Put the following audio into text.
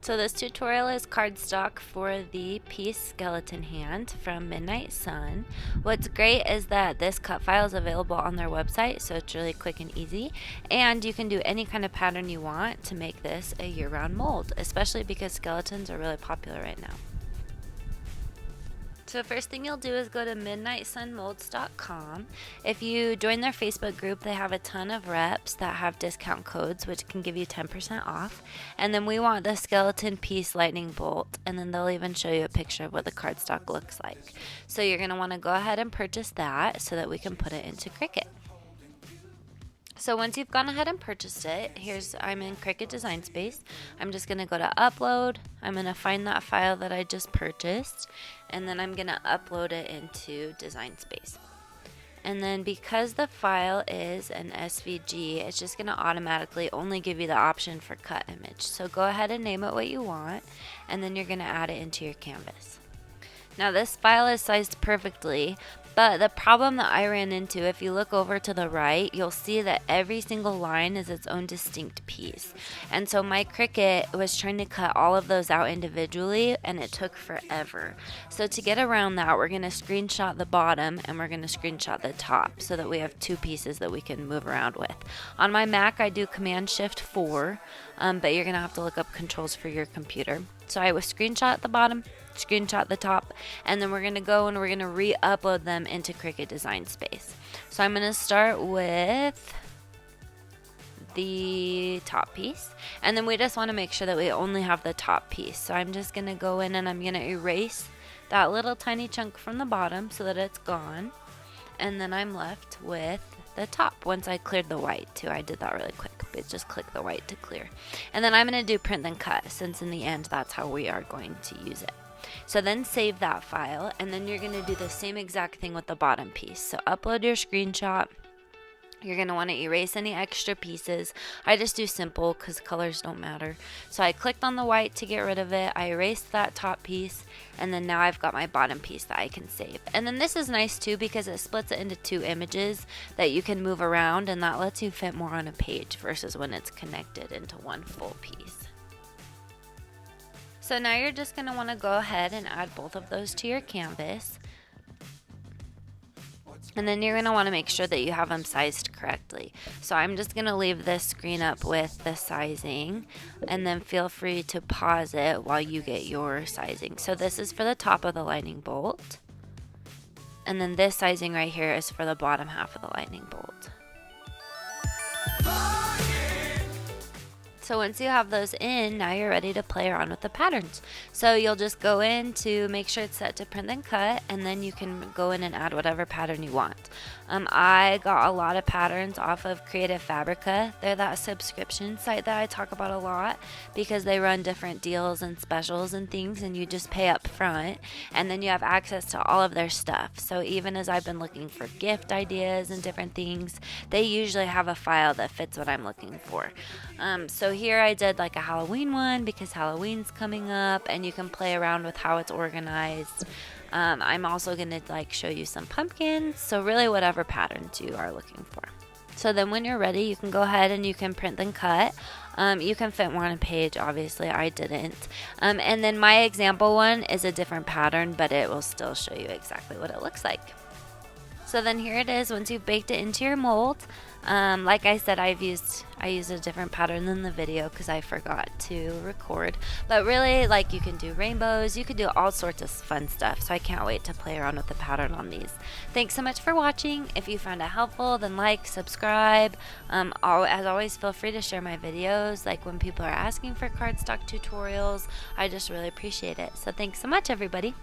So this tutorial is cardstock for the piece skeleton hand from Midnight Sun. What's great is that this cut file is available on their website, so it's really quick and easy, and you can do any kind of pattern you want to make this a year-round mold, especially because skeletons are really popular right now. So first thing you'll do is go to midnightsunmolds.com. If you join their Facebook group, they have a ton of reps that have discount codes which can give you 10% off. And then we want the skeleton piece lightning bolt, and then they'll even show you a picture of what the cardstock looks like. So you're going to want to go ahead and purchase that so that we can put it into Cricut. So once you've gone ahead and purchased it, I'm in Cricut Design Space. I'm just going to go to upload. I'm going to find that file that I just purchased, and then I'm going to upload it into Design Space. And then because the file is an SVG, it's just going to automatically only give you the option for cut image. So go ahead and name it what you want, and then you're going to add it into your canvas. Now this file is sized perfectly, but the problem that I ran into, if you look over to the right, you'll see that every single line is its own distinct piece. And so my Cricut was trying to cut all of those out individually, and it took forever. So to get around that, we're going to screenshot the bottom and we're going to screenshot the top so that we have two pieces that we can move around with. On my Mac, I do Command-Shift-4, but you're going to have to look up controls for your computer. So I will screenshot the bottom, screenshot the top, and then we're going to go and we're going to re-upload them into Cricut Design Space. So I'm going to start with the top piece, and then we just want to make sure that we only have the top piece. So I'm just going to go in and I'm going to erase that little tiny chunk from the bottom so that it's gone, and then I'm left with the top once I cleared the white too. I did that really quick, but just click the white to clear. And then I'm going to do print then cut, since in the end that's how we are going to use it. So then save that file, and then you're going to do the same exact thing with the bottom piece. So upload your screenshot. You're going to want to erase any extra pieces. I just do simple because colors don't matter. So I clicked on the white to get rid of it. I erased that top piece, and then now I've got my bottom piece that I can save. And then this is nice too because it splits it into two images that you can move around, and that lets you fit more on a page versus when it's connected into one full piece. So now you're just going to want to go ahead and add both of those to your canvas. And then you're going to want to make sure that you have them sized correctly. So I'm just going to leave this screen up with the sizing, and then feel free to pause it while you get your sizing. So this is for the top of the lightning bolt, and then this sizing right here is for the bottom half of the lightning bolt. So once you have those in, now you're ready to play around with the patterns. So you'll just go in to make sure it's set to print then cut, and then you can go in and add whatever pattern you want. I got a lot of patterns off of Creative Fabrica. They're that subscription site that I talk about a lot because they run different deals and specials and things, and you just pay up front, and then you have access to all of their stuff. So even as I've been looking for gift ideas and different things, they usually have a file that fits what I'm looking for. So here I did like a Halloween one because Halloween's coming up, and you can play around with how it's organized. I'm also going to show you some pumpkins, so really whatever patterns you are looking for. So then when you're ready, you can go ahead and you can print then cut. You can fit more on a page, obviously I didn't. And then my example one is a different pattern, but it will still show you exactly what it looks like. So then here it is once you've baked it into your mold. Like I said, I used a different pattern than the video because I forgot to record. But really, you can do rainbows, you could do all sorts of fun stuff. So I can't wait to play around with the pattern on these. Thanks so much for watching. If you found it helpful, then subscribe. As always, feel free to share my videos. When people are asking for cardstock tutorials, I just really appreciate it. So thanks so much, everybody.